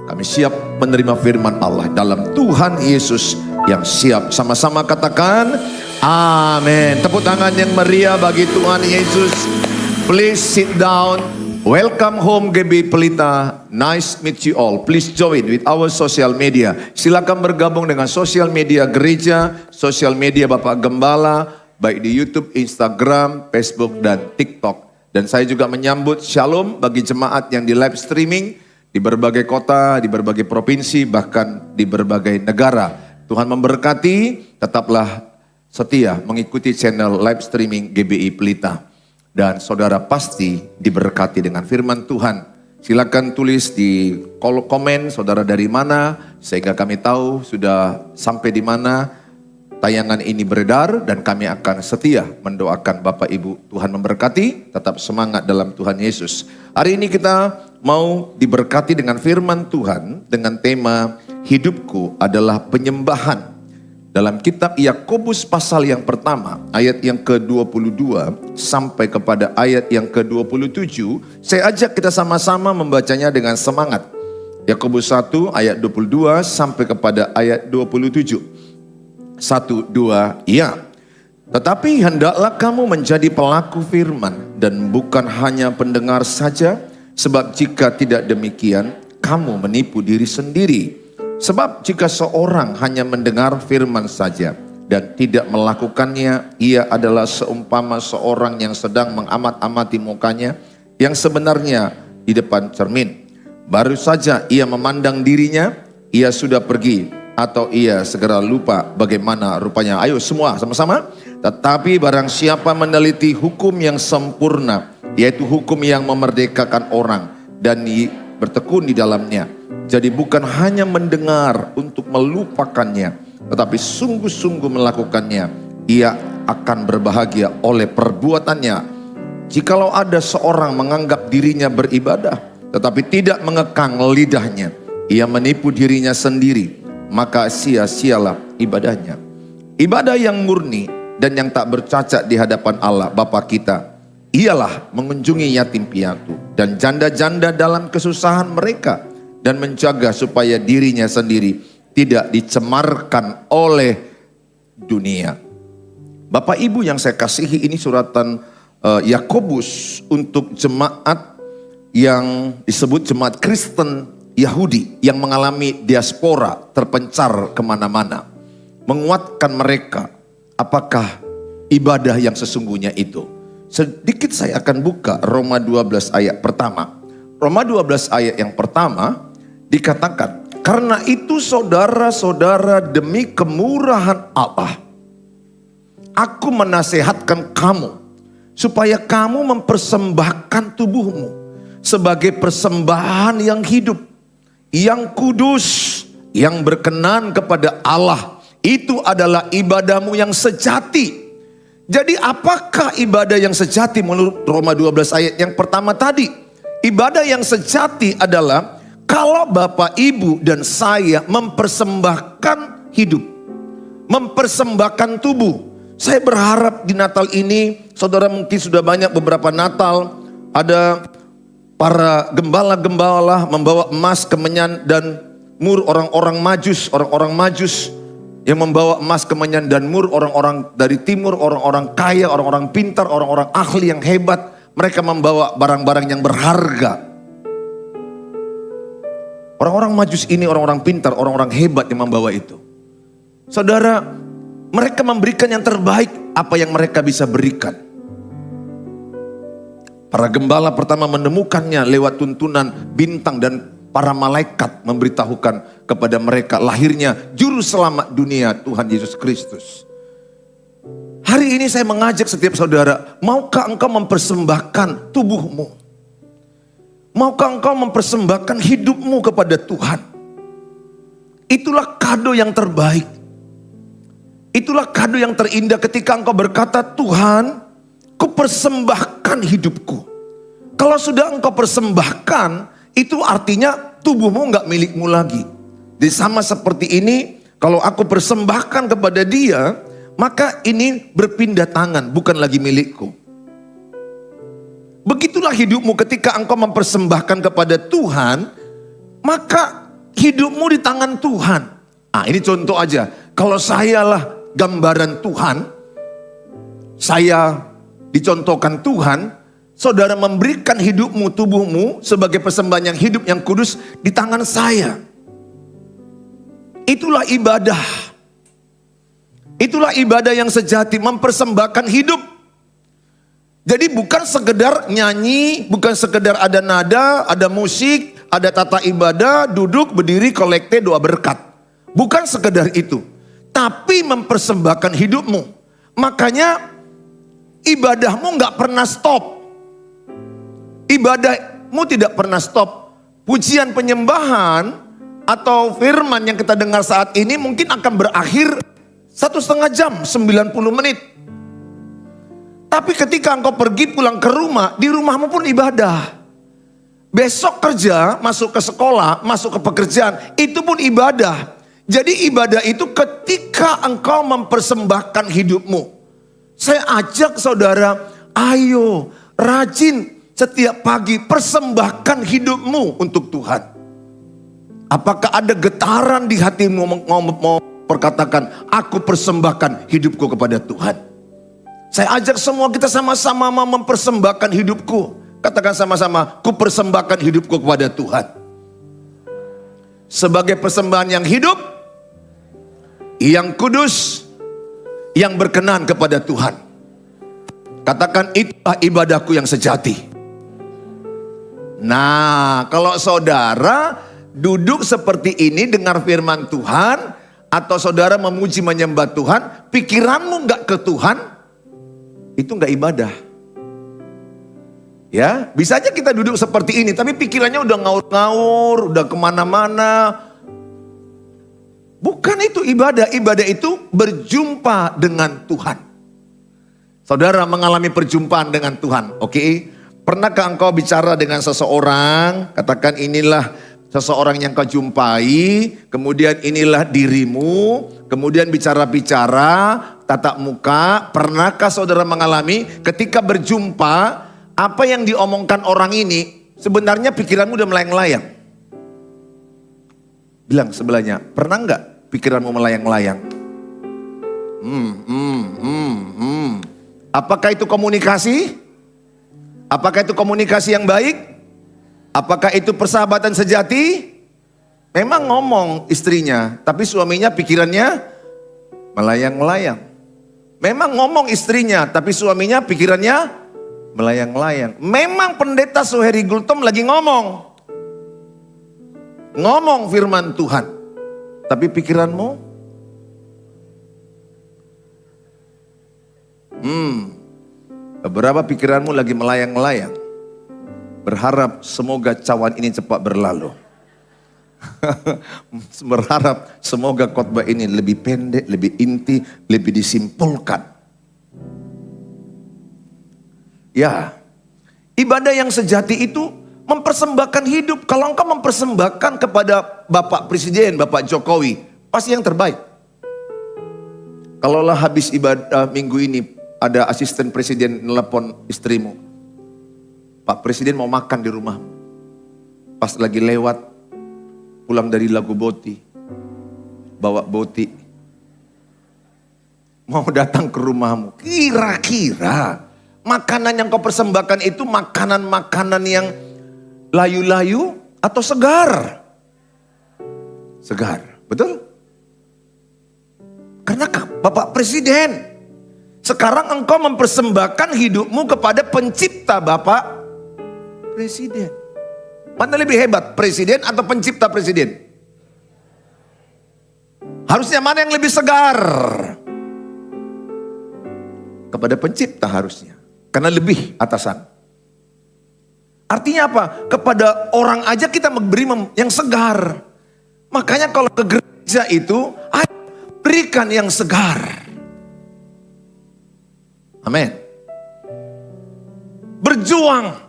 Kami siap menerima firman Allah dalam Tuhan Yesus yang siap. Sama-sama katakan amin. Tepuk tangan yang meriah bagi Tuhan Yesus. Please sit down. Welcome home GB Pelita. Nice meet you all. Please join with our social media. Silakan bergabung dengan sosial media gereja, sosial media Bapak Gembala, baik di YouTube, Instagram, Facebook, dan TikTok. Dan saya juga menyambut shalom bagi jemaat yang di live streaming di berbagai kota, di berbagai provinsi, bahkan di berbagai negara. Tuhan memberkati, tetaplah setia mengikuti channel live streaming GBI Pelita. Dan saudara pasti diberkati dengan firman Tuhan. Silakan tulis di kolom komen saudara dari mana, sehingga kami tahu sudah sampai di mana tayangan ini beredar, dan kami akan setia mendoakan Bapak Ibu. Tuhan memberkati, tetap semangat dalam Tuhan Yesus. Hari ini kita mau diberkati dengan firman Tuhan dengan tema hidupku adalah penyembahan. Dalam kitab Yakobus pasal yang pertama, ayat yang ke-22 sampai kepada ayat yang ke-27, saya ajak kita sama-sama membacanya dengan semangat. Yakobus 1 ayat 22 sampai kepada ayat 27. 1, 2, ya. Tetapi hendaklah kamu menjadi pelaku firman dan bukan hanya pendengar saja, sebab jika tidak demikian, kamu menipu diri sendiri. Sebab jika seorang hanya mendengar firman saja dan tidak melakukannya, ia adalah seumpama seorang yang sedang mengamat-amati mukanya yang sebenarnya di depan cermin. Baru saja ia memandang dirinya, ia sudah pergi atau ia segera lupa bagaimana rupanya. Ayo semua sama-sama. Tetapi barang siapa meneliti hukum yang sempurna, yaitu hukum yang memerdekakan orang dan bertekun di dalamnya. Jadi bukan hanya mendengar untuk melupakannya, tetapi sungguh-sungguh melakukannya, ia akan berbahagia oleh perbuatannya. Jikalau ada seorang menganggap dirinya beribadah, tetapi tidak mengekang lidahnya, ia menipu dirinya sendiri, maka sia-sialah ibadahnya. Ibadah yang murni dan yang tak bercacat di hadapan Allah Bapa kita, ialah mengunjungi yatim piatu dan janda-janda dalam kesusahan mereka, dan menjaga supaya dirinya sendiri tidak dicemarkan oleh dunia. Bapak Ibu yang saya kasihi, ini suratan Yakobus untuk jemaat yang disebut jemaat Kristen Yahudi yang mengalami diaspora, terpencar kemana-mana. Menguatkan mereka, apakah ibadah yang sesungguhnya itu. Sedikit saya akan buka Roma 12 ayat pertama. Roma 12 ayat yang pertama dikatakan, karena itu saudara-saudara demi kemurahan Allah, aku menasehatkan kamu supaya kamu mempersembahkan tubuhmu sebagai persembahan yang hidup, yang kudus, yang berkenan kepada Allah. Itu adalah ibadahmu yang sejati. Jadi apakah ibadah yang sejati menurut Roma 12 ayat yang pertama tadi? Ibadah yang sejati adalah kalau Bapak, Ibu, dan saya mempersembahkan hidup, mempersembahkan tubuh. Saya berharap di Natal ini, saudara mungkin sudah banyak beberapa Natal, ada para gembala-gembala membawa emas, kemenyan, dan mur, orang-orang majus yang membawa emas, kemenyan, dan mur, orang-orang dari timur, orang-orang kaya, orang-orang pintar, orang-orang ahli yang hebat. Mereka membawa barang-barang yang berharga. Orang-orang majus ini orang-orang pintar, orang-orang hebat yang membawa itu. Saudara, mereka memberikan yang terbaik apa yang mereka bisa berikan. Para gembala pertama menemukannya lewat tuntunan bintang, dan para malaikat memberitahukan kepada mereka lahirnya juru selamat dunia, Tuhan Yesus Kristus. Hari ini saya mengajak setiap saudara, maukah engkau mempersembahkan tubuhmu? Maukah engkau mempersembahkan hidupmu kepada Tuhan? Itulah kado yang terbaik. Itulah kado yang terindah ketika engkau berkata, Tuhan, kupersembahkan hidupku. Kalau sudah engkau persembahkan, itu artinya tubuhmu enggak milikmu lagi. Jadi sama seperti ini, kalau aku persembahkan kepada Dia, maka ini berpindah tangan, bukan lagi milikku. Begitulah hidupmu ketika engkau mempersembahkan kepada Tuhan, maka hidupmu di tangan Tuhan. Ah, ini contoh aja. Kalau sayalah gambaran Tuhan, saya dicontohkan Tuhan, saudara memberikan hidupmu, tubuhmu sebagai persembahan yang hidup, yang kudus di tangan saya. Itulah ibadah. Itulah ibadah yang sejati, mempersembahkan hidup. Jadi bukan sekedar nyanyi, bukan sekedar ada nada, ada musik, ada tata ibadah, duduk, berdiri, kolekte, doa berkat. Bukan sekedar itu. Tapi mempersembahkan hidupmu. Makanya ibadahmu gak pernah stop. Ibadahmu tidak pernah stop. Pujian penyembahan atau firman yang kita dengar saat ini mungkin akan berakhir 1,5 jam, 90 menit. Tapi ketika engkau pergi pulang ke rumah, di rumahmu pun ibadah. Besok kerja, masuk ke sekolah, masuk ke pekerjaan, itu pun ibadah. Jadi ibadah itu ketika engkau mempersembahkan hidupmu. Saya ajak saudara, ayo rajin setiap pagi persembahkan hidupmu untuk Tuhan. Apakah ada getaran di hatimu mau perkatakan, aku persembahkan hidupku kepada Tuhan. Saya ajak semua kita sama-sama mempersembahkan hidupku. Katakan sama-sama, ku persembahkan hidupku kepada Tuhan. Sebagai persembahan yang hidup, yang kudus, yang berkenan kepada Tuhan. Katakan, itulah ibadahku yang sejati. Nah, kalau saudara duduk seperti ini dengar firman Tuhan, atau saudara memuji menyembah Tuhan, pikiranmu gak ke Tuhan, itu gak ibadah. Ya, bisa aja kita duduk seperti ini, tapi pikirannya udah ngaur-ngaur, udah kemana-mana. Bukan itu ibadah. Ibadah itu berjumpa dengan Tuhan. Saudara mengalami perjumpaan dengan Tuhan, oke? Pernahkah engkau bicara dengan seseorang, katakan inilah seseorang yang kau jumpai, kemudian inilah dirimu, kemudian bicara-bicara, tatap muka. Pernahkah saudara mengalami ketika berjumpa, apa yang diomongkan orang ini, sebenarnya pikiranmu udah melayang-layang? Bilang sebelahnya, pernah enggak pikiranmu melayang-layang? Apakah itu komunikasi? Apakah itu komunikasi yang baik? Apakah itu persahabatan sejati? Memang ngomong istrinya, tapi suaminya pikirannya melayang-layang. Memang ngomong istrinya, tapi suaminya pikirannya melayang-layang. Memang pendeta Suheri Gultom lagi ngomong firman Tuhan, tapi pikiranmu beberapa pikiranmu lagi melayang-layang. Berharap semoga cawan ini cepat berlalu. Berharap semoga khotbah ini lebih pendek, lebih inti, lebih disimpulkan. Ya, ibadah yang sejati itu mempersembahkan hidup. Kalau engkau mempersembahkan kepada Bapak Presiden, Bapak Jokowi, pasti yang terbaik. Kalaulah habis ibadah minggu ini, ada asisten presiden nelpon istrimu, Pak Presiden mau makan di rumah. Pas lagi lewat, pulang dari Lagu Boti, bawa boti, mau datang ke rumahmu. Kira-kira makanan yang kau persembahkan itu makanan-makanan yang layu-layu atau segar? Segar, betul? Karena Bapak Presiden. Sekarang engkau mempersembahkan hidupmu kepada pencipta Bapak Presiden. Mana lebih hebat, presiden atau pencipta presiden? Harusnya mana yang lebih segar? Kepada pencipta harusnya. Karena lebih atasan. Artinya apa? Kepada orang aja kita memberi yang segar. Makanya kalau ke gereja itu, ayo berikan yang segar. Amin. Berjuang,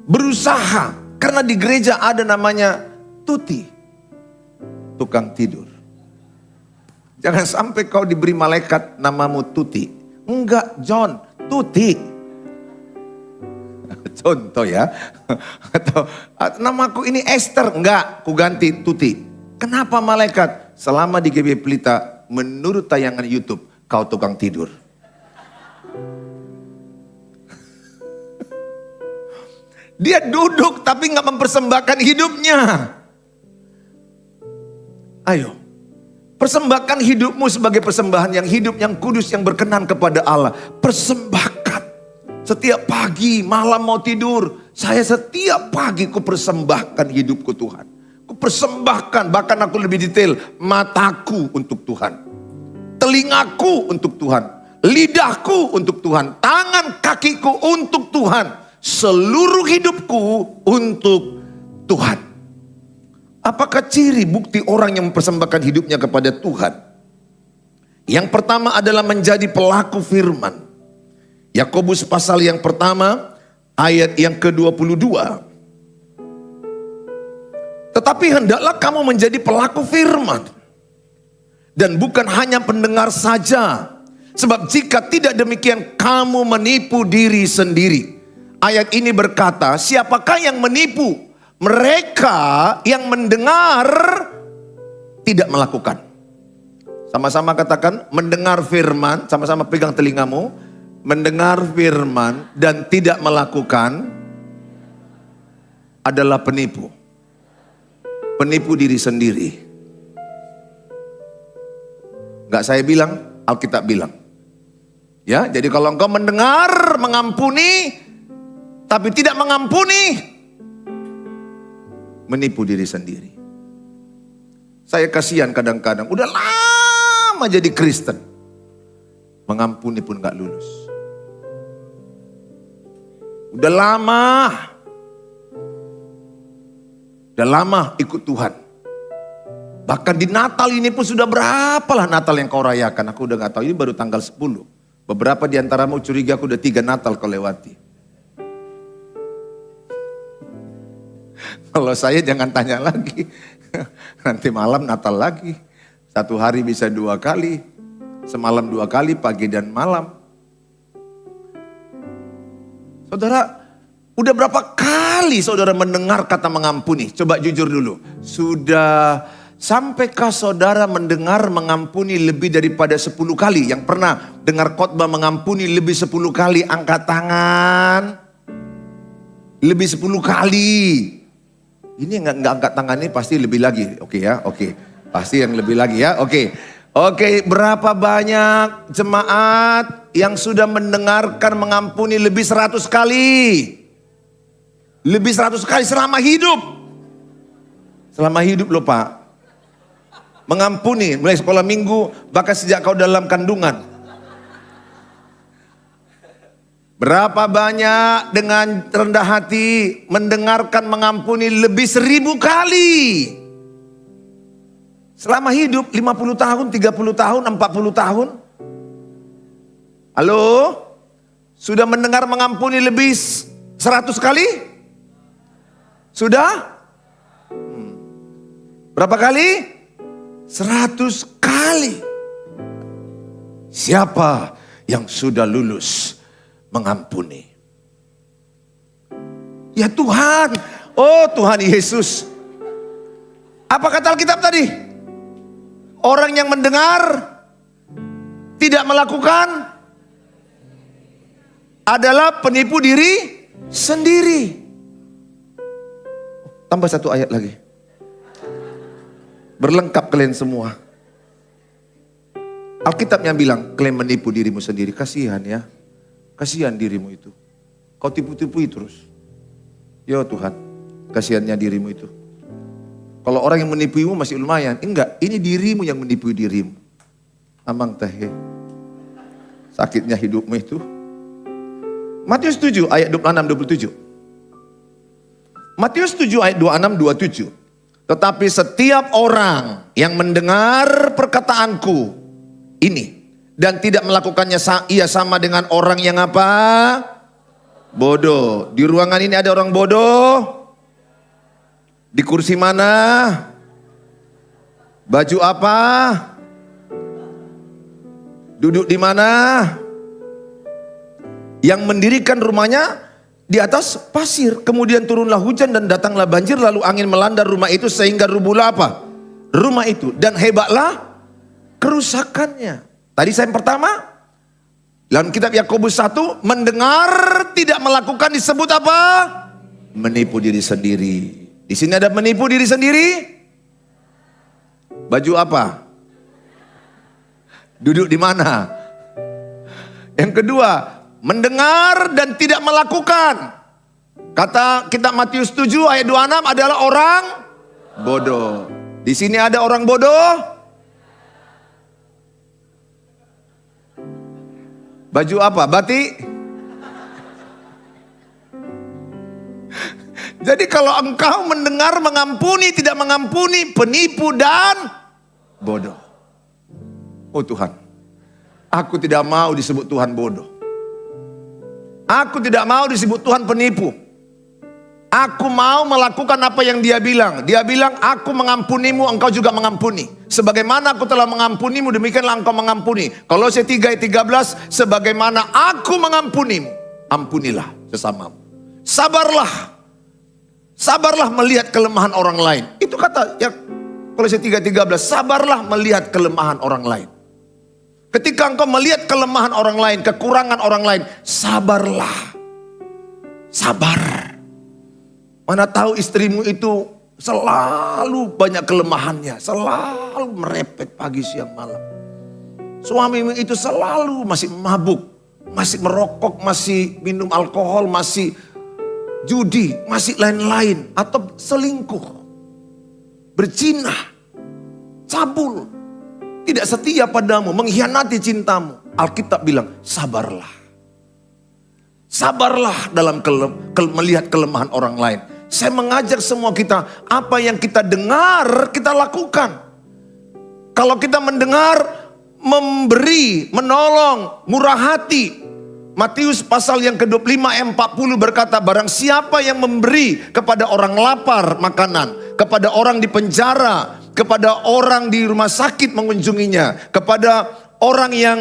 berusaha, karena di gereja ada namanya tuti, tukang tidur. Jangan sampai kau diberi malaikat namamu Tuti. Enggak, John, Tuti. Contoh ya. Atau namaku ini Esther, enggak, ku ganti Tuti. Kenapa malaikat? Selama di GB Pelita, menurut tayangan YouTube, kau tukang tidur. Dia duduk tapi nggak mempersembahkan hidupnya. Ayo, persembahkan hidupmu sebagai persembahan yang hidup, yang kudus, yang berkenan kepada Allah. Persembahkan. Setiap pagi, malam mau tidur, saya setiap pagi ku persembahkan hidupku Tuhan. Ku persembahkan, bahkan aku lebih detail, mataku untuk Tuhan. Telingaku untuk Tuhan. Lidahku untuk Tuhan. Tangan kakiku untuk Tuhan. Seluruh hidupku untuk Tuhan. Apakah ciri bukti orang yang mempersembahkan hidupnya kepada Tuhan? Yang pertama adalah menjadi pelaku firman. Yakobus pasal yang pertama ayat yang ke-22. Tetapi hendaklah kamu menjadi pelaku firman. Dan bukan hanya pendengar saja. Sebab jika tidak demikian kamu menipu diri sendiri. Ayat ini berkata, siapakah yang menipu? Mereka yang mendengar tidak melakukan. Sama-sama katakan, mendengar firman, sama-sama pegang telingamu. Mendengar firman dan tidak melakukan adalah penipu. Penipu diri sendiri. Enggak saya bilang, Alkitab bilang. Ya, jadi kalau engkau mendengar, mengampuni, tapi tidak mengampuni, menipu diri sendiri. Saya kasihan kadang-kadang, udah lama jadi Kristen, mengampuni pun gak lulus. Udah lama ikut Tuhan. Bahkan di Natal ini pun sudah berapalah Natal yang kau rayakan. Aku udah gak tahu, ini baru tanggal 10. Beberapa di antaramu curiga aku udah 3 Natal kau lewati. Kalau saya jangan tanya lagi. Nanti malam Natal lagi. 1 hari bisa 2 kali. Semalam 2 kali, pagi dan malam. Saudara, udah berapa kali saudara mendengar kata mengampuni? Coba jujur dulu. Sampaikah saudara mendengar mengampuni lebih daripada 10 kali? Yang pernah dengar khotbah mengampuni lebih 10 kali? Angkat tangan. Lebih 10 kali. Ini nggak angkat tangan ini pasti lebih lagi. Oke ya, oke. Pasti yang lebih lagi ya, oke. Oke, berapa banyak jemaat yang sudah mendengarkan mengampuni lebih 100 kali? Lebih 100 kali selama hidup. Selama hidup loh Pak. Mengampuni, mulai sekolah minggu, bahkan sejak kau dalam kandungan. Berapa banyak dengan rendah hati mendengarkan mengampuni lebih 1000 kali. Selama hidup 50 tahun, 30 tahun, 40 tahun. Halo? Sudah mendengar mengampuni lebih 100 kali? Sudah? Berapa kali? 100 kali. Siapa yang sudah lulus mengampuni? Ya Tuhan. Oh Tuhan Yesus. Apa kata Alkitab tadi? Orang yang mendengar tidak melakukan adalah penipu diri sendiri. Tambah 1 ayat lagi. Berlengkap kalian semua. Alkitab yang bilang kalian menipu dirimu sendiri. Kasihan ya. Kasihan dirimu itu. Kau tipu-tipui terus. Ya Tuhan, kasihannya dirimu itu. Kalau orang yang menipuimu masih lumayan. Enggak, ini dirimu yang menipu dirimu. Amang teh. Sakitnya hidupmu itu. Matius 7 ayat 26-27. Matius 7 ayat 26-27. Tetapi setiap orang yang mendengar perkataanku ini dan tidak melakukannya, ia sama dengan orang yang apa? Bodoh. Di ruangan ini ada orang bodoh? Di kursi mana? Baju apa? Duduk di mana? Yang mendirikan rumahnya di atas pasir. Kemudian turunlah hujan dan datanglah banjir, lalu angin melanda rumah itu sehingga rubuhlah apa? Rumah itu, dan hebatlah kerusakannya. Tadi saya yang pertama, dalam kitab Yakobus 1, mendengar tidak melakukan disebut apa? Menipu diri sendiri. Di sini ada menipu diri sendiri. Baju apa? Duduk di mana? Yang kedua, mendengar dan tidak melakukan. Kata kitab Matius 7 ayat 26 adalah orang bodoh. Di sini ada orang bodoh. Baju apa? Batik? Jadi kalau engkau mendengar mengampuni, tidak mengampuni, penipu dan bodoh. Oh Tuhan, aku tidak mau disebut Tuhan bodoh. Aku tidak mau disebut Tuhan penipu. Aku mau melakukan apa yang dia bilang. Dia bilang, aku mengampunimu, engkau juga mengampuni. Sebagaimana aku telah mengampunimu, demikianlah engkau mengampuni. Kolose 3 ayat 13, sebagaimana aku mengampunimu, ampunilah sesamamu. Sabarlah. Sabarlah melihat kelemahan orang lain. Itu kata ya Kolose 3 ayat 13, sabarlah melihat kelemahan orang lain. Ketika engkau melihat kelemahan orang lain, kekurangan orang lain, sabarlah. Sabar. Mana tahu istrimu itu selalu banyak kelemahannya, selalu merepet pagi siang malam. Suamimu itu selalu masih mabuk, masih merokok, masih minum alkohol, masih judi, masih lain-lain, atau selingkuh, berzina, cabul, tidak setia padamu, mengkhianati cintamu. Alkitab bilang, sabarlah. Sabarlah dalam melihat kelemahan orang lain. Saya mengajak semua kita, apa yang kita dengar, kita lakukan. Kalau kita mendengar, memberi, menolong, murah hati. Matius pasal yang ke-25 ayat 40 berkata, barang siapa yang memberi kepada orang lapar makanan, kepada orang di penjara, kepada orang di rumah sakit mengunjunginya, kepada orang yang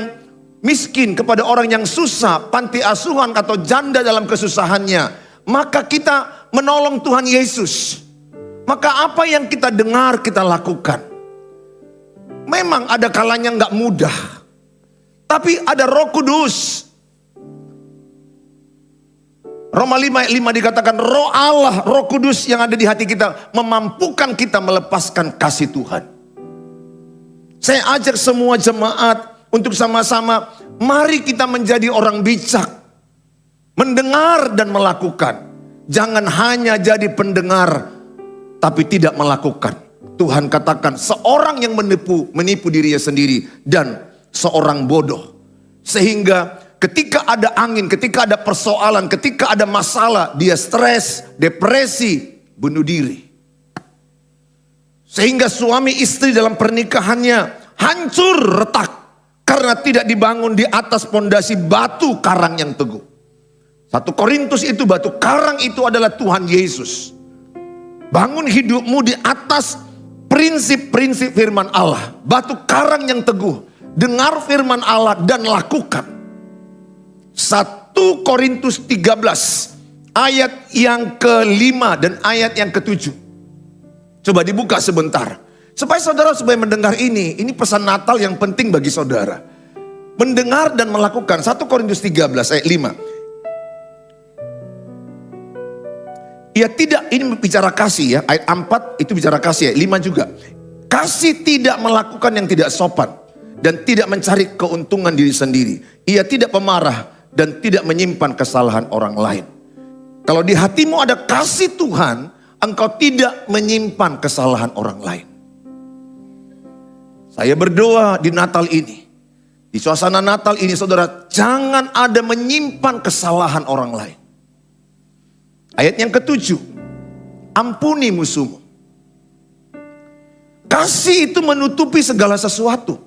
miskin, kepada orang yang susah, panti asuhan atau janda dalam kesusahannya, maka kita menolong Tuhan Yesus. Maka apa yang kita dengar kita lakukan. Memang ada kalanya nggak mudah, tapi ada Roh Kudus. Roma 5 ayat 5 dikatakan Roh Allah, Roh Kudus yang ada di hati kita memampukan kita melepaskan kasih Tuhan. Saya ajak semua jemaat untuk sama-sama, mari kita menjadi orang bijak, mendengar dan melakukan. Jangan hanya jadi pendengar tapi tidak melakukan. Tuhan katakan seorang yang menipu dirinya sendiri dan seorang bodoh. Sehingga ketika ada angin, ketika ada persoalan, ketika ada masalah, dia stres, depresi, bunuh diri. Sehingga suami istri dalam pernikahannya hancur retak karena tidak dibangun di atas pondasi batu karang yang teguh. 1 Korintus itu batu karang itu adalah Tuhan Yesus. Bangun hidupmu di atas prinsip-prinsip firman Allah. Batu karang yang teguh. Dengar firman Allah dan lakukan. 1 Korintus 13 ayat yang ke-5 dan ayat yang ke-7. Coba dibuka sebentar. Supaya supaya mendengar ini pesan Natal yang penting bagi saudara. Mendengar dan melakukan. 1 Korintus 13 ayat 5. Ya tidak, ini bicara kasih ya. Ayat 4 itu bicara kasih, ayat 5 juga. Kasih tidak melakukan yang tidak sopan dan tidak mencari keuntungan diri sendiri. Ia tidak pemarah dan tidak menyimpan kesalahan orang lain. Kalau di hatimu ada kasih Tuhan, engkau tidak menyimpan kesalahan orang lain. Saya berdoa di Natal ini, di suasana Natal ini saudara, jangan ada menyimpan kesalahan orang lain. Ayat yang ke-7, ampuni musuhmu. Kasih itu menutupi segala sesuatu,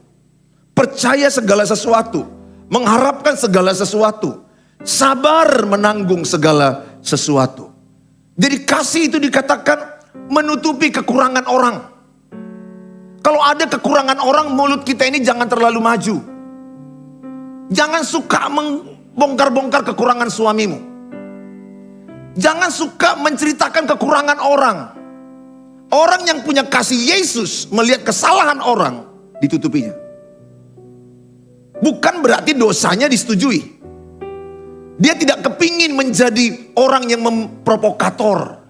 percaya segala sesuatu, mengharapkan segala sesuatu, sabar menanggung segala sesuatu. Jadi kasih itu dikatakan menutupi kekurangan orang. Kalau ada kekurangan orang, mulut kita ini jangan terlalu maju. Jangan suka membongkar-bongkar kekurangan suamimu. Jangan suka menceritakan kekurangan orang. Orang yang punya kasih Yesus melihat kesalahan orang, ditutupinya. Bukan berarti dosanya disetujui. Dia tidak kepingin menjadi orang yang memprovokator.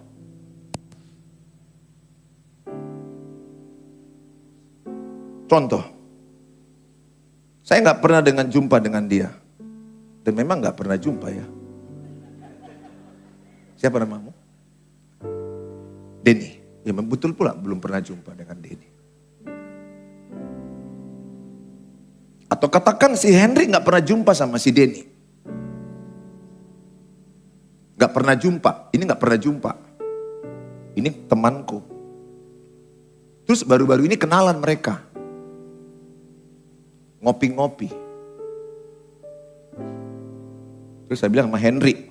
Contoh, saya nggak pernah jumpa dengan dia. Dan memang nggak pernah jumpa ya. Siapa namamu? Denny. Ya betul pula belum pernah jumpa dengan Denny. Atau katakan si Henry nggak pernah jumpa sama si Denny. Nggak pernah jumpa. Ini nggak pernah jumpa. Ini temanku. Terus baru-baru ini kenalan mereka. Ngopi-ngopi. Terus saya bilang sama Henry,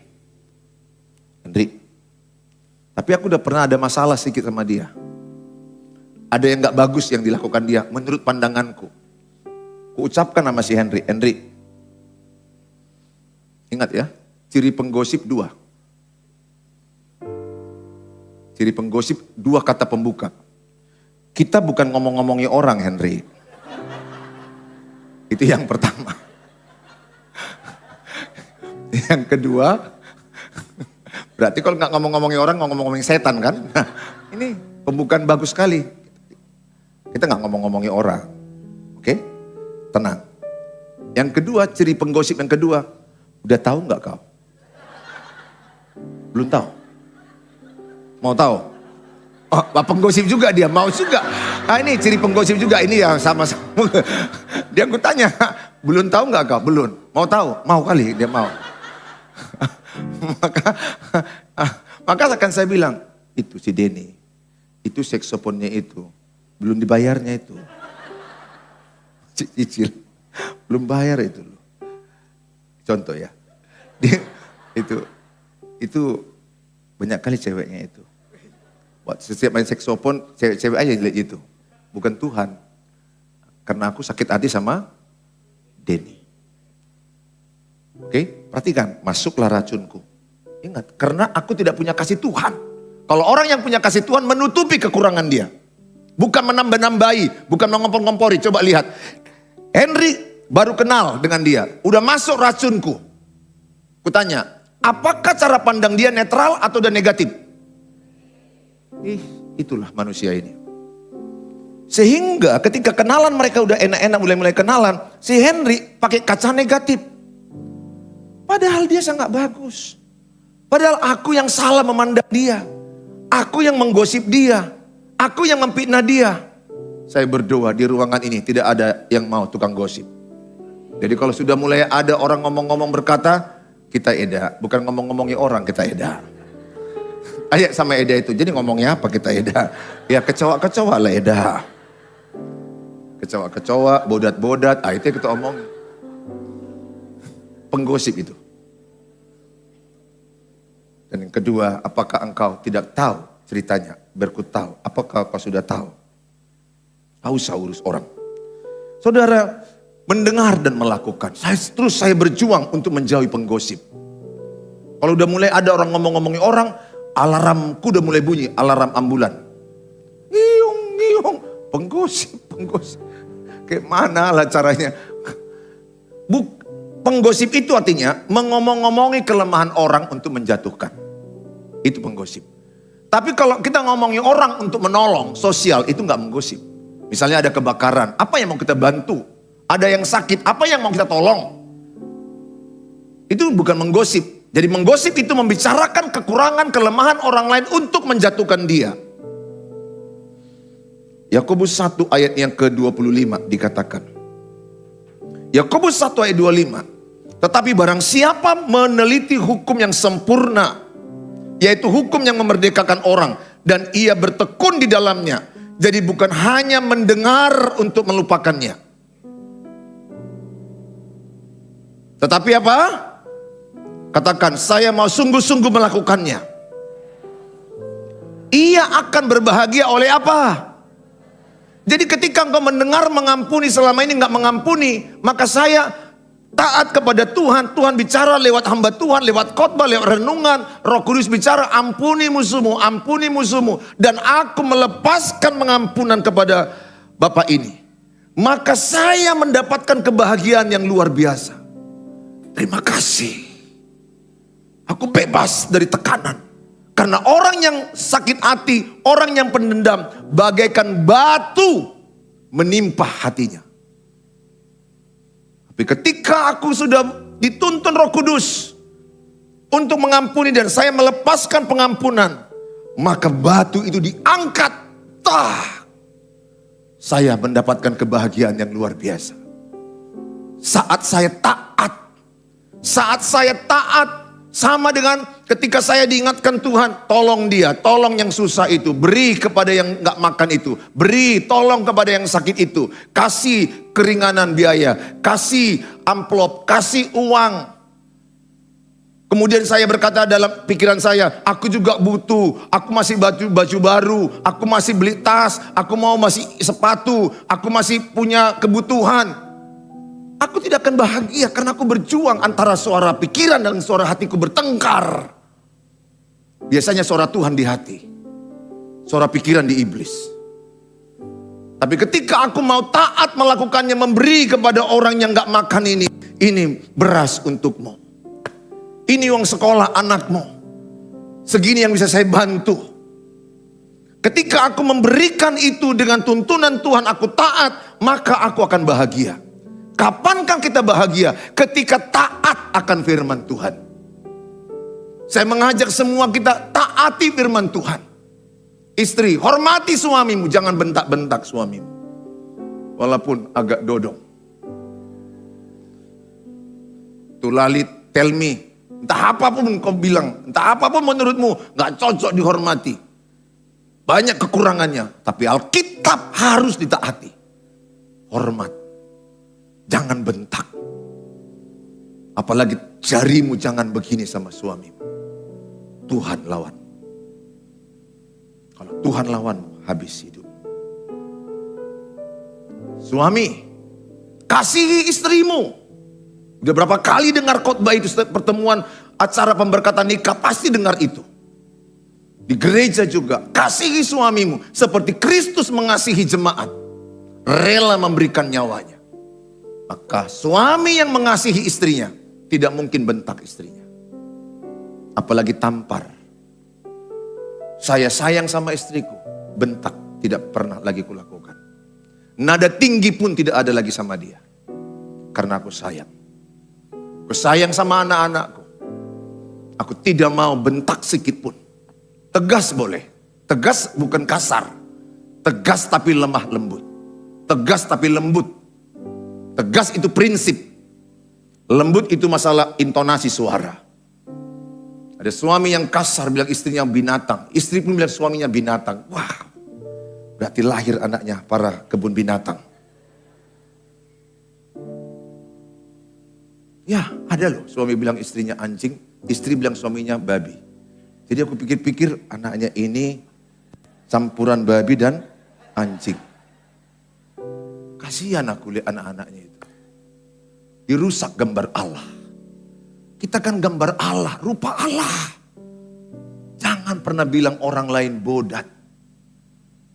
tapi aku udah pernah ada masalah sedikit sama dia. Ada yang gak bagus yang dilakukan dia menurut pandanganku. Kuucapkan sama si Henry, ingat ya, ciri penggosip 2. Ciri penggosip 2 kata pembuka. Kita bukan ngomong-ngomongi orang, Henry. Itu yang pertama. Yang kedua, berarti kalau nggak ngomong-ngomongin orang, ngomong-ngomongin setan kan? Nah, ini pembukaan bagus sekali. Kita nggak ngomong-ngomongin orang. Oke? Tenang. Yang kedua, ciri penggosip yang kedua. Udah tahu nggak kau? Belum tahu? Mau tahu? Oh, penggosip juga dia, mau juga. Ah, ini ciri penggosip juga, ini yang sama-sama. Dia aku tanya, belum tahu nggak kau? Belum. Mau tahu? Mau kali, dia mau. maka akan saya bilang, itu si Denny, itu saksofonnya itu, belum dibayarnya itu. Cicil, belum bayar itu loh. Contoh ya, itu banyak kali ceweknya itu. Setiap main saksofon, cewek aja yang lihat itu. Bukan Tuhan. Karena aku sakit hati sama Denny. Oke, perhatikan, masuklah racunku. Ingat, karena aku tidak punya kasih Tuhan. Kalau orang yang punya kasih Tuhan menutupi kekurangan dia. Bukan menambah-nambahi, bukan mengompor-ngompori. Coba lihat, Henry baru kenal dengan dia. Udah masuk racunku. Kutanya, apakah cara pandang dia netral atau udah negatif? Itulah manusia ini. Sehingga ketika kenalan mereka udah enak-enak, mulai kenalan, si Henry pakai kaca negatif. Padahal dia sangat bagus. Padahal aku yang salah memandang dia. Aku yang menggosip dia. Aku yang memfitnah dia. Saya berdoa di ruangan ini tidak ada yang mau tukang gosip. Jadi kalau sudah mulai ada orang ngomong-ngomong berkata, kita eda. Bukan ngomong-ngomongi orang, kita eda. Ayo sama Eda itu. Jadi ngomongnya apa kita Eda? Ya kecoa-kecoa lah Eda. Kecoa-kecoa, bodat-bodat. Itu yang kita omong. Penggosip itu. Dan yang kedua, apakah engkau tidak tahu ceritanya? Berku tahu. Apakah kau sudah tahu? Kau usah urus orang. Saudara, mendengar dan melakukan. Saya berjuang untuk menjauhi penggosip. Kalau udah mulai ada orang ngomong-ngomongin orang, alarmku udah mulai bunyi, alarm ambulan. Ngiyung, penggosip. Kayak mana lah caranya? Penggosip itu artinya mengomong-ngomongi kelemahan orang untuk menjatuhkan. Itu penggosip. Tapi kalau kita ngomongin orang untuk menolong, sosial, itu nggak menggosip. Misalnya ada kebakaran, apa yang mau kita bantu? Ada yang sakit, apa yang mau kita tolong? Itu bukan menggosip. Jadi menggosip itu membicarakan kekurangan, kelemahan orang lain untuk menjatuhkan dia. Yakobus 1 ayat yang ke-25 dikatakan. Yakobus 1 ayat 25. Tetapi barang siapa meneliti hukum yang sempurna, yaitu hukum yang memerdekakan orang, dan ia bertekun di dalamnya, jadi bukan hanya mendengar untuk melupakannya. Tetapi apa? Katakan, saya mau sungguh-sungguh melakukannya. Ia akan berbahagia oleh apa? Jadi ketika engkau mendengar mengampuni, selama ini enggak mengampuni, maka saya taat kepada Tuhan. Tuhan bicara lewat hamba Tuhan, lewat khotbah, lewat renungan. Roh Kudus bicara, ampuni musuhmu, ampuni musuhmu. Dan aku melepaskan pengampunan kepada Bapak ini. Maka saya mendapatkan kebahagiaan yang luar biasa. Terima kasih. Aku bebas dari tekanan. Karena orang yang sakit hati, orang yang pendendam, bagaikan batu menimpa hatinya. Tapi ketika aku sudah dituntun Roh Kudus untuk mengampuni dan saya melepaskan pengampunan, maka batu itu diangkat. Saya mendapatkan kebahagiaan yang luar biasa. Saat saya taat, sama dengan ketika saya diingatkan Tuhan, tolong dia, tolong yang susah itu, beri kepada yang gak makan itu, beri, tolong kepada yang sakit itu, kasih keringanan biaya, kasih amplop, kasih uang. Kemudian saya berkata dalam pikiran saya, aku juga butuh, aku masih baju baru, aku masih beli tas, aku masih sepatu, aku masih punya kebutuhan. Aku tidak akan bahagia karena aku berjuang antara suara pikiran dan suara hatiku bertengkar. Biasanya suara Tuhan di hati, suara pikiran di iblis. Tapi ketika aku mau taat melakukannya, memberi kepada orang yang gak makan ini beras untukmu. Ini uang sekolah anakmu. Segini yang bisa saya bantu. Ketika aku memberikan itu dengan tuntunan Tuhan, aku taat, maka aku akan bahagia. Kapankah kita bahagia? Ketika taat akan firman Tuhan. Saya mengajak semua kita taati firman Tuhan. Istri, hormati suamimu, jangan bentak-bentak suamimu. Walaupun agak dodong. Tulali, tell me. Entah apapun kau bilang, entah apapun menurutmu, gak cocok dihormati. Banyak kekurangannya, tapi Alkitab harus ditaati. Hormat. Jangan bentak. Apalagi jarimu jangan begini sama suamimu. Tuhan lawan. Kalau Tuhan lawan, habis hidup. Suami, kasihi istrimu. Udah berapa kali dengar khotbah itu, pertemuan acara pemberkatan nikah, pasti dengar itu. Di gereja juga, kasihi suamimu. Seperti Kristus mengasihi jemaat. Rela memberikan nyawanya. Maka suami yang mengasihi istrinya tidak mungkin bentak istrinya. Apalagi tampar. Saya sayang sama istriku, bentak tidak pernah lagi kulakukan. Nada tinggi pun tidak ada lagi sama dia. Karena aku sayang. Aku sayang sama anak-anakku. Aku tidak mau bentak sedikit pun. Tegas boleh. Tegas bukan kasar. Tegas tapi lemah lembut. Tegas tapi lembut. Tegas itu prinsip. Lembut itu masalah intonasi suara. Ada suami yang kasar bilang istrinya binatang. Istri pun bilang suaminya binatang. Wah, berarti lahir anaknya para kebun binatang. Ya, ada loh suami bilang istrinya anjing, istri bilang suaminya babi. Jadi aku pikir-pikir anaknya ini campuran babi dan anjing. Kasihan aku lihat anak-anaknya itu. Dirusak gambar Allah. Kita kan gambar Allah, rupa Allah. Jangan pernah bilang orang lain bodat.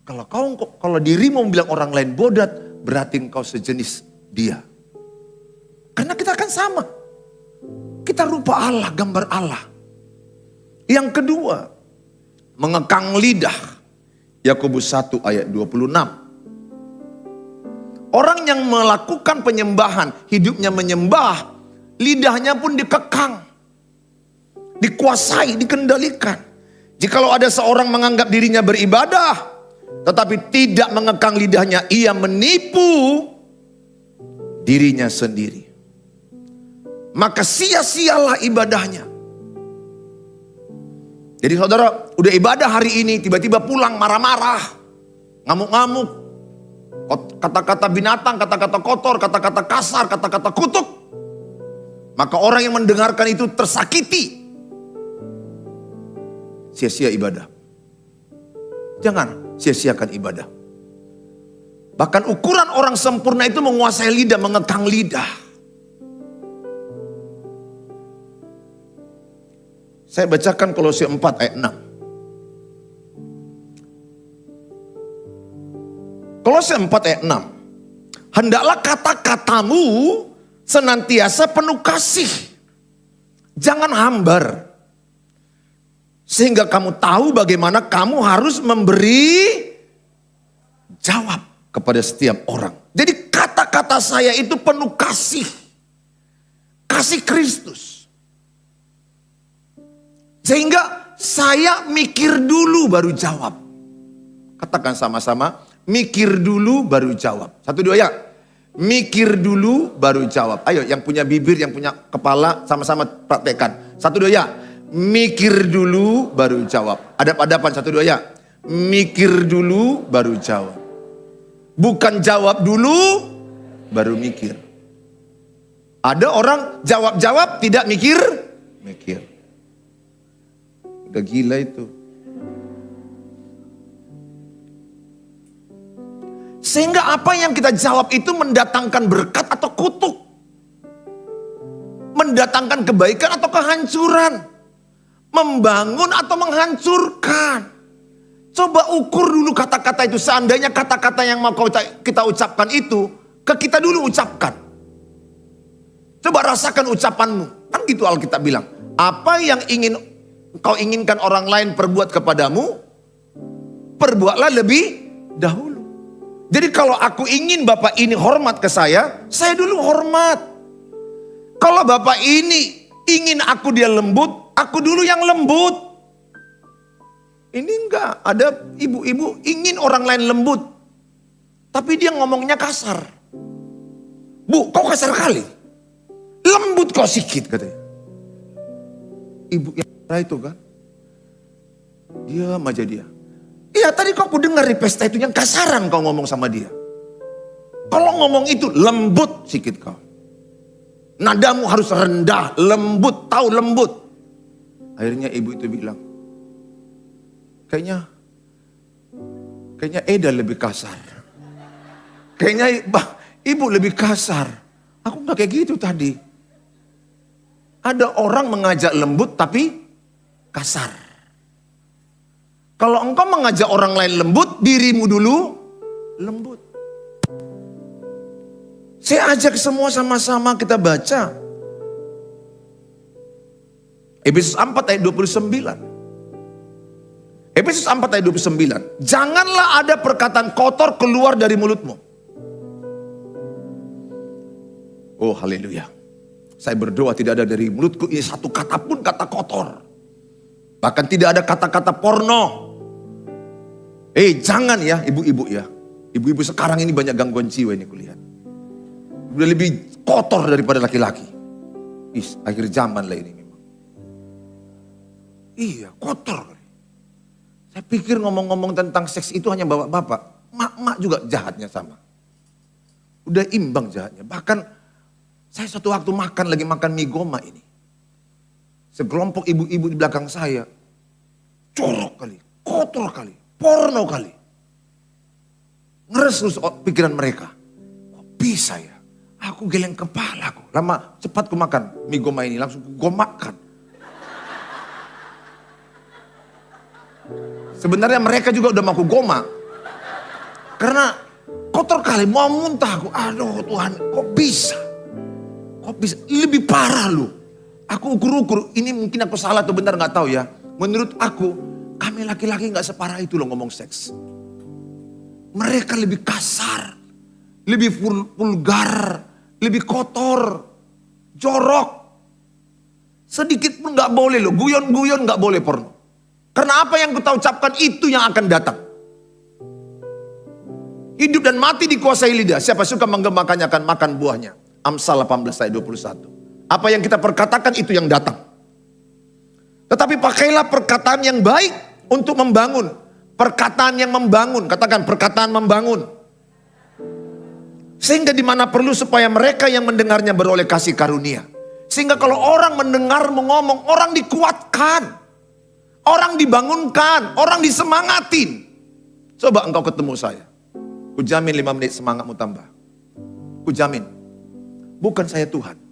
Kalau dirimu bilang orang lain bodat, berarti engkau sejenis dia. Karena kita kan sama. Kita rupa Allah, gambar Allah. Yang kedua, mengekang lidah. Yakobus 1 ayat 26. Orang yang melakukan penyembahan, hidupnya menyembah, lidahnya pun dikekang, dikuasai, dikendalikan. Jikalau ada seorang menganggap dirinya beribadah, tetapi tidak mengekang lidahnya, ia menipu dirinya sendiri. Maka sia-sialah ibadahnya. Jadi saudara, udah ibadah hari ini, tiba-tiba pulang marah-marah, ngamuk-ngamuk. Kata-kata binatang, kata-kata kotor, kata-kata kasar, kata-kata kutuk. Maka orang yang mendengarkan itu tersakiti. Sia-sia ibadah. Jangan sia-siakan ibadah. Bahkan ukuran orang sempurna itu menguasai lidah, mengekang lidah. Saya bacakan Kolose 4 ayat 6. Kolose 4 ayat 6. Hendaklah kata-katamu senantiasa penuh kasih. Jangan hambar. Sehingga kamu tahu bagaimana kamu harus memberi jawab kepada setiap orang. Jadi kata-kata saya itu penuh kasih. Kasih Kristus. Sehingga saya mikir dulu baru jawab. Katakan sama-sama, mikir dulu baru jawab. 1, 2 ya. Mikir dulu baru jawab. Ayo yang punya bibir, yang punya kepala sama-sama praktekkan. 1, 2 ya. Mikir dulu baru jawab. Adap-adapan 1, 2 ya. Mikir dulu baru jawab. Bukan jawab dulu baru mikir. Ada orang jawab-jawab tidak mikir. Udah gila itu. Sehingga apa yang kita jawab itu mendatangkan berkat atau kutuk. Mendatangkan kebaikan atau kehancuran. Membangun atau menghancurkan. Coba ukur dulu kata-kata itu. Seandainya kata-kata yang mau kita ucapkan itu, ke kita dulu ucapkan. Coba rasakan ucapanmu. Kan gitu Alkitab bilang. Apa yang kau inginkan orang lain perbuat kepadamu, perbuatlah lebih dahulu. Jadi kalau aku ingin Bapak ini hormat ke saya dulu hormat. Kalau Bapak ini ingin dia lembut, aku dulu yang lembut. Ini enggak, ada ibu-ibu ingin orang lain lembut. Tapi dia ngomongnya kasar. Bu, kau kasar kali. Lembut kau sikit katanya. Ibu yang itu kan. Diam aja dia. Iya tadi kok aku dengar di pesta itu yang kasaran kau ngomong sama dia. Kalau ngomong itu lembut sikit kau. Nadamu harus rendah, lembut, tahu lembut. Akhirnya ibu itu bilang, kayaknya Eda lebih kasar. Kayaknya ibu lebih kasar. Aku gak kayak gitu tadi. Ada orang mengajak lembut tapi kasar. Kalau engkau mengajak orang lain lembut, dirimu dulu lembut. Saya ajak semua sama-sama kita baca. Efesus 4 ayat 29. Efesus 4 ayat 29. Janganlah ada perkataan kotor keluar dari mulutmu. Oh haleluya. Saya berdoa tidak ada dari mulutku ini satu kata pun kata kotor. Bahkan tidak ada kata-kata porno. Jangan ya ibu-ibu ya. Ibu-ibu sekarang ini banyak gangguan jiwa ini kulihat. Udah lebih kotor daripada laki-laki. Akhir zaman lah ini memang. Iya kotor. Saya pikir ngomong-ngomong tentang seks itu hanya bapak-bapak. Mak-mak juga jahatnya sama. Udah imbang jahatnya. Bahkan saya suatu waktu lagi makan mie goma ini. Sekelompok ibu-ibu di belakang saya. Corok kali, kotor kali, porno kali. Ngeres pikiran mereka. Kok bisa ya? Aku geleng kepala aku. Lama cepat ku makan mie goma ini. Langsung ku gomakan. Sebenarnya mereka juga udah mau ku goma. Karena kotor kali, mau muntah aku. Aduh Tuhan, kok bisa? Kok bisa? Lebih parah lu. Aku ukur-ukur, ini mungkin aku salah atau benar gak tahu ya. Menurut aku, kami laki-laki gak separah itu loh ngomong seks. Mereka lebih kasar, lebih vulgar, lebih kotor, jorok. Sedikit pun gak boleh loh, guyon-guyon gak boleh porno. Karena apa yang kita ucapkan itu yang akan datang. Hidup dan mati dikuasai lidah, siapa suka menggemakannya akan makan buahnya. Amsal 18 ayat 21. Apa yang kita perkatakan itu yang datang. Tetapi pakailah perkataan yang baik untuk membangun. Perkataan yang membangun. Katakan perkataan membangun. Sehingga di mana perlu supaya mereka yang mendengarnya beroleh kasih karunia. Sehingga kalau orang mendengar ngomong, orang dikuatkan. Orang dibangunkan. Orang disemangatin. Coba engkau ketemu saya. Kujamin 5 menit semangatmu tambah. Kujamin. Bukan saya Tuhan.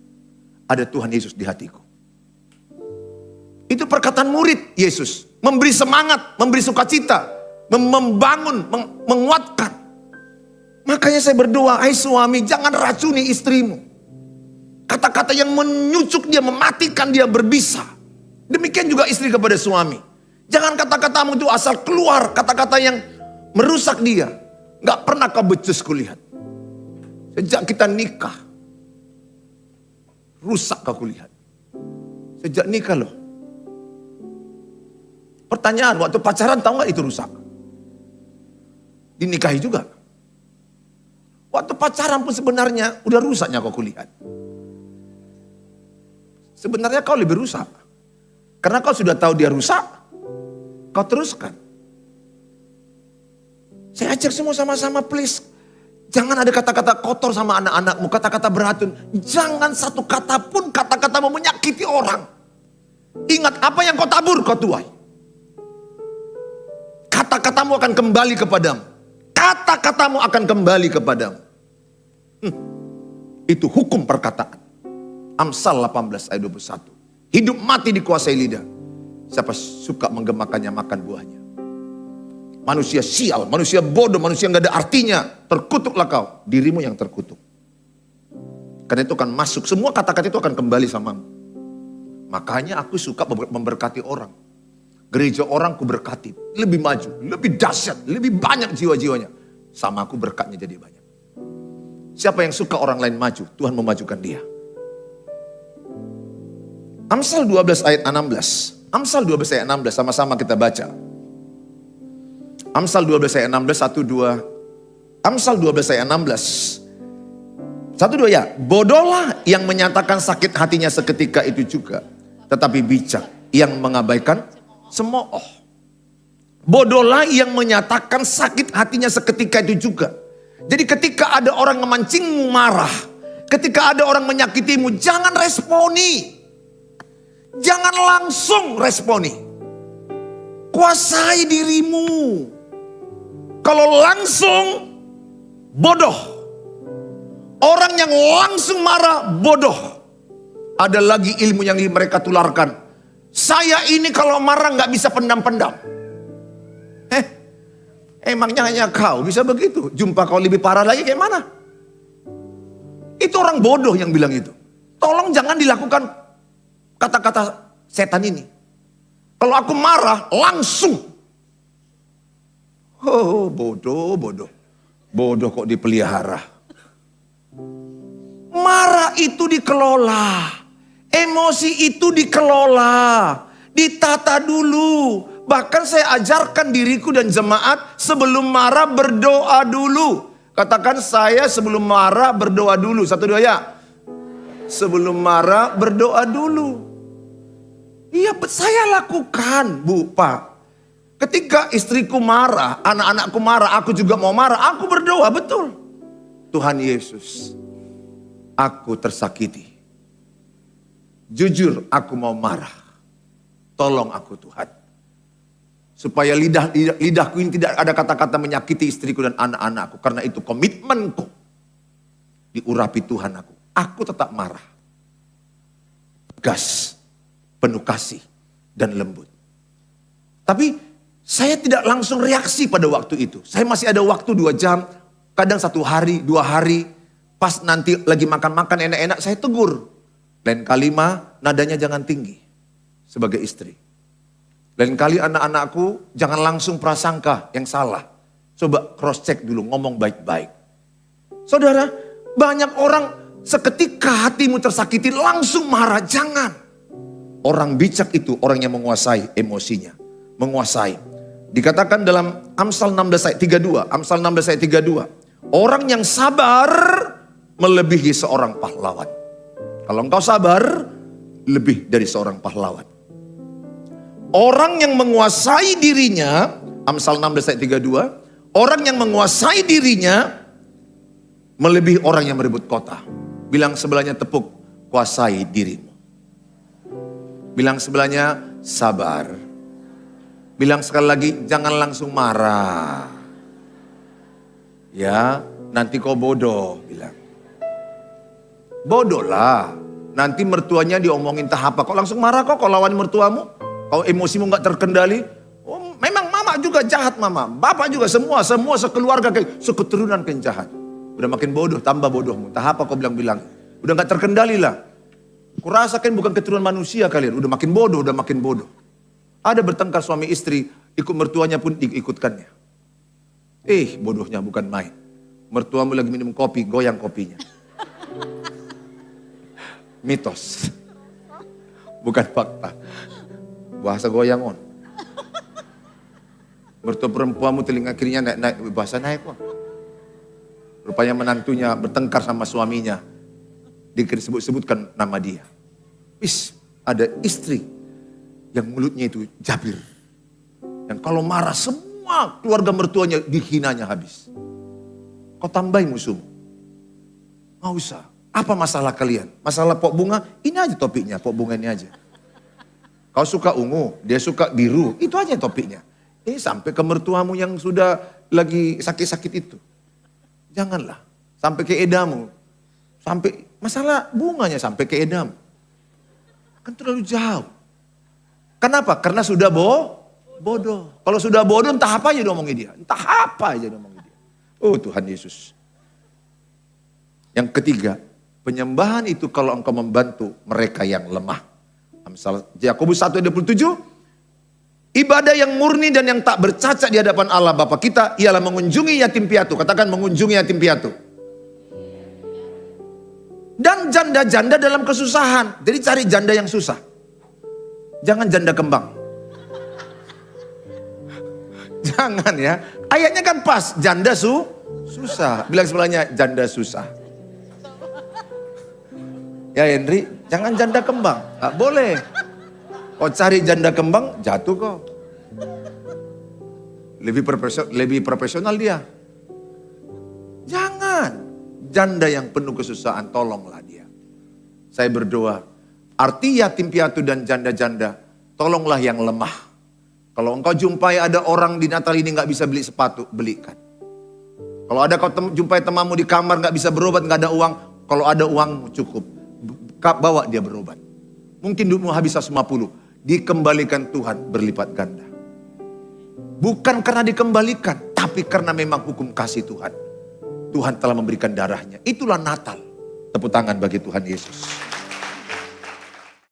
Ada Tuhan Yesus di hatiku. Itu perkataan murid Yesus. Memberi semangat, memberi sukacita, membangun, menguatkan. Makanya saya berdoa, hai suami, jangan racuni istrimu. Kata-kata yang menyucuk dia, mematikan dia berbisa. Demikian juga istri kepada suami. Jangan kata-katamu itu asal keluar, kata-kata yang merusak dia. Gak pernah kau becus kulihat. Sejak kita nikah, rusak kau kulihat. Sejak nikah loh. Pertanyaan, waktu pacaran tahu gak itu rusak? Dinikahi juga. Waktu pacaran pun sebenarnya udah rusaknya kau kulihat. Sebenarnya kau lebih rusak. Karena kau sudah tahu dia rusak, kau teruskan. Saya ajak semua sama-sama please. Jangan ada kata-kata kotor sama anak-anakmu, kata-kata beracun. Jangan satu kata pun kata-katamu menyakiti orang. Ingat apa yang kau tabur kau tuai. Kata-katamu akan kembali kepadamu. Kata-katamu akan kembali kepadamu. Itu hukum perkataan. Amsal 18 ayat 21. Hidup mati dikuasai lidah. Siapa suka menggemakannya makan buahnya. Manusia sial, manusia bodoh, manusia yang gak ada artinya. Terkutuklah kau, dirimu yang terkutuk. Karena itu akan masuk, semua kata-kata itu akan kembali samamu. Makanya aku suka memberkati orang. Gereja orang ku berkati, lebih maju, lebih dahsyat, lebih banyak jiwa-jiwanya. Sama aku berkatnya jadi banyak. Siapa yang suka orang lain maju, Tuhan memajukan dia. Amsal 12 ayat 16. Amsal 12 ayat 16 sama-sama kita baca. Amsal 12 ayat 16 1 2. Amsal 12 ayat 16. 1 2 ya. Bodohlah yang menyatakan sakit hatinya seketika itu juga, tetapi bijak yang mengabaikan cemooh. Bodohlah yang menyatakan sakit hatinya seketika itu juga. Jadi ketika ada orang memancingmu marah, ketika ada orang menyakitimu, jangan responi. Jangan langsung responi. Kuasai dirimu. Kalau langsung, bodoh. Orang yang langsung marah, bodoh. Ada lagi ilmu yang mereka tularkan. Saya ini kalau marah gak bisa pendam-pendam. Emangnya hanya kau bisa begitu? Jumpa kau lebih parah lagi kayak mana? Itu orang bodoh yang bilang itu. Tolong jangan dilakukan kata-kata setan ini. Kalau aku marah, langsung. Oh, bodoh, bodoh. Bodoh kok dipelihara. Marah itu dikelola. Emosi itu dikelola. Ditata dulu. Bahkan saya ajarkan diriku dan jemaat sebelum marah berdoa dulu. Katakan saya sebelum marah berdoa dulu. 1 2 ya. Sebelum marah berdoa dulu. Iya, saya lakukan, Bu, Pak. Ketika istriku marah, anak-anakku marah, aku juga mau marah, aku berdoa, betul. Tuhan Yesus, aku tersakiti. Jujur, aku mau marah. Tolong aku Tuhan. Supaya lidahku ini tidak ada kata-kata menyakiti istriku dan anak-anakku. Karena itu komitmenku. Diurapi Tuhan aku. Aku tetap marah. Gas. Penuh kasih dan lembut. Tapi saya tidak langsung reaksi pada waktu itu. Saya masih ada waktu 2 jam. Kadang 1 hari, 2 hari. Pas nanti lagi makan-makan enak-enak saya tegur. Lain kali nadanya jangan tinggi. Sebagai istri. Lain kali anak-anakku jangan langsung prasangka yang salah. Coba cross check dulu, ngomong baik-baik. Saudara, banyak orang seketika hatimu tersakiti langsung marah, jangan. Orang bijak itu orang yang menguasai emosinya. Menguasai. Dikatakan dalam Amsal 16 ayat 32. Amsal 16 ayat 32. Orang yang sabar melebihi seorang pahlawan. Kalau engkau sabar, lebih dari seorang pahlawan. Orang yang menguasai dirinya, Amsal 16 ayat 32. Orang yang menguasai dirinya melebihi orang yang merebut kota. Bilang sebelahnya tepuk, kuasai dirimu. Bilang sebelahnya sabar. Bilang sekali lagi jangan langsung marah. Ya, nanti kau bodoh. Bilang. Bodoh lah. Nanti mertuanya diomongin tahap apa. Kok langsung marah kok kalau lawan mertuamu? Kalau emosimu nggak terkendali. Oh, memang mama juga jahat mama. Bapak juga semua sekeluarga kayak seketurunan kan jahat. Udah makin bodoh, tambah bodohmu. Tahap apa kau bilang-bilang. Udah nggak terkendali lah. Kurasakan bukan keturunan manusia kalian. Udah makin bodoh, udah makin bodoh. Ada bertengkar suami istri, ikut mertuanya pun diikutkannya. Bodohnya bukan main. Mertuamu lagi minum kopi, goyang kopinya. Mitos. Bukan fakta. Bahasa goyang on. Mertua perempuanmu telinga kirinya naik bahasa naik on. Rupanya menantunya bertengkar sama suaminya. Disebut-sebutkan nama dia. Ada istri yang mulutnya itu jabir. Yang kalau marah semua keluarga mertuanya dihinanya habis. Kau tambahin musuhmu. Nggak usah. Apa masalah kalian? Masalah pok bunga? Ini aja topiknya, pok bunga ini aja. Kau suka ungu, dia suka biru. Itu aja topiknya. Ini sampai ke mertuamu yang sudah lagi sakit-sakit itu. Janganlah. Sampai ke edamu. Sampai masalah bunganya sampai ke edam. Kan terlalu jauh. Kenapa? Karena sudah bodoh. Kalau sudah bodoh entah apa aja diomongin dia. Entah apa aja diomongin dia. Oh Tuhan Yesus. Yang ketiga, penyembahan itu kalau engkau membantu mereka yang lemah. Misal Yakobus 1:27, ibadah yang murni dan yang tak bercacat di hadapan Allah Bapa kita ialah mengunjungi yatim piatu. Katakan mengunjungi yatim piatu. Dan janda-janda dalam kesusahan. Jadi cari janda yang susah. Jangan janda kembang. Jangan ya. Ayatnya kan pas, janda susah. Bilang sebelahnya janda susah. Ya Henry, jangan janda kembang. Gak boleh. Kau cari janda kembang, jatuh kau. Lebih profesional dia. Jangan. Janda yang penuh kesusahan, tolonglah dia. Saya berdoa. Arti yatim piatu dan janda-janda, tolonglah yang lemah. Kalau engkau jumpai ada orang di Natal ini gak bisa beli sepatu, belikan. Kalau ada kau jumpai temanmu di kamar gak bisa berobat, gak ada uang. Kalau ada uang cukup. Bawa dia berobat. Mungkin duitmu habis 150. Dikembalikan Tuhan berlipat ganda. Bukan karena dikembalikan, tapi karena memang hukum kasih Tuhan. Tuhan telah memberikan darahnya. Itulah Natal. Tepuk tangan bagi Tuhan Yesus.